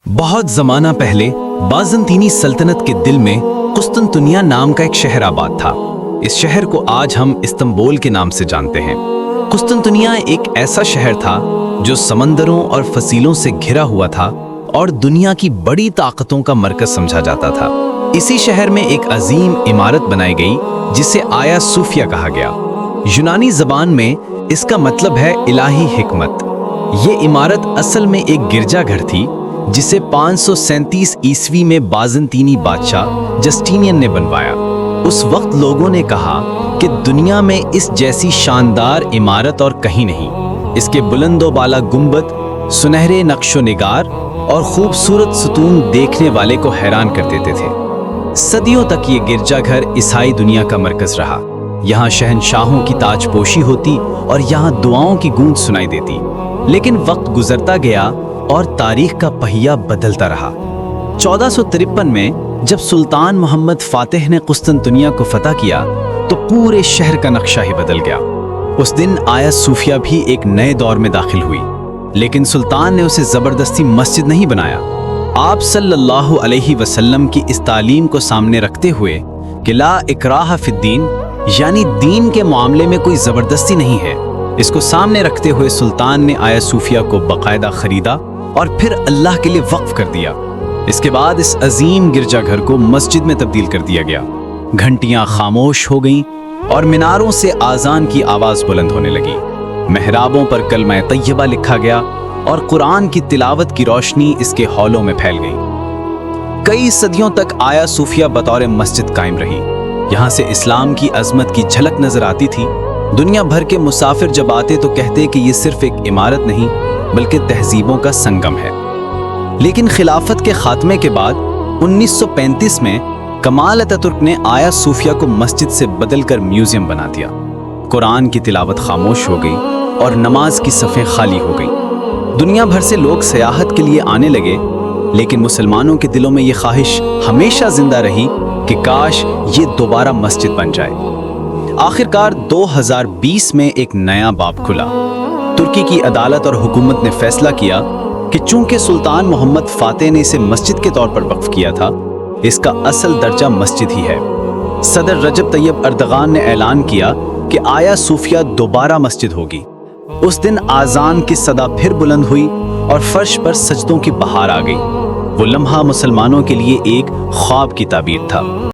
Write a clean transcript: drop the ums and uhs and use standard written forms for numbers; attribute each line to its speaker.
Speaker 1: बहुत ज़माना पहले बाज़ंतीनी सल्तनत के दिल में कुस्तुनतुनिया नाम का एक शहर आबाद था। इस शहर को आज हम इस्तांबुल के नाम से जानते हैं। कुस्तुनतुनिया एक ऐसा शहर था जो समंदरों और फसीलों से घिरा हुआ था और दुनिया की बड़ी ताकतों का मरकज समझा जाता था। इसी शहर में एक अजीम इमारत बनाई गई जिसे आया सूफिया कहा गया। यूनानी ज़बान में इसका मतलब है इलाही हिकमत। ये इमारत असल में एक गिरजाघर थी जिसे 537 ईस्वी में बाज़ंतीनी बादशाह जस्टिनियन ने बनवाया। उस वक्त लोगों ने कहा कि दुनिया में इस जैसी शानदार इमारत और कहीं नहीं। इसके बुलंदो बाला गुंबद, सुनहरे नक्शो निगार और खूबसूरत सतून देखने वाले को हैरान कर देते थे। सदियों तक ये गिरजाघर ईसाई दुनिया का मरकज रहा। यहाँ शहंशाहों की ताजपोशी होती और यहाँ दुआओं की गूंज सुनाई देती। लेकिन वक्त गुजरता गया और तारीख का पहिया बदलता रहा। 1453 में जब सुल्तान मोहम्मद फातिह ने कुस्तुनतुनिया को फतह किया तो पूरे शहर का नक्शा ही बदल गया। उस दिन आया सूफिया भी एक नए दौर में दाखिल हुई, लेकिन सुल्तान ने उसे जबरदस्ती मस्जिद नहीं बनाया। आप सल्लल्लाहु अलैहि वसल्लम की इस तालीम को सामने रखते हुए कि ला इकराह फिद्दीन, यानी दीन के मामले में कोई जबरदस्ती नहीं है, इसको सामने रखते हुए सुल्तान ने आया सूफिया को बाकायदा खरीदा और फिर अल्लाह के लिए वक्फ कर दिया। इसके बाद इस अजीम गिरजाघर को मस्जिद में तब्दील कर दिया गया। घंटियां खामोश हो गईं और मीनारों से आज़ान की आवाज़ बुलंद होने लगी। मेहराबों पर कलमा तैयबा लिखा गया और कुरान की तिलावत की रोशनी इसके हॉलों में फैल गई। कई सदियों तक आया सूफिया बतौर मस्जिद कायम रही। यहाँ से इस्लाम की अजमत की झलक नजर आती थी। दुनिया भर के मुसाफिर जब आते तो कहते कि ये सिर्फ एक इमारत नहीं बल्कि तहजीबों का संगम है। लेकिन खिलाफत के खात्मे के बाद 1935 में कमाल अतातुर्क ने आया सूफिया को मस्जिद से बदलकर म्यूजियम बना दिया। कुरान की तिलावत खामोश हो गई और नमाज की सफ़ें खाली हो गई। दुनिया भर से लोग सयाहत के लिए आने लगे, लेकिन मुसलमानों के दिलों में ये ख्वाहिश हमेशा जिंदा रही कि काश ये दोबारा मस्जिद बन जाए। आखिरकार 2020 में एक नया बाब खुला। तुर्की की अदालत और हुकूमत ने फैसला किया कि चूंकि सुल्तान मोहम्मद फातिह ने इसे मस्जिद के तौर पर वक्फ किया था, इसका असल दर्जा मस्जिद ही है। सदर रजब तैयब अर्दगान ने ऐलान किया कि आया सूफिया दोबारा मस्जिद होगी। उस दिन आज़ान की सदा फिर बुलंद हुई और फर्श पर सजदों की बहार आ गई। वो लम्हा मुसलमानों के लिए एक ख्वाब की ताबीर था।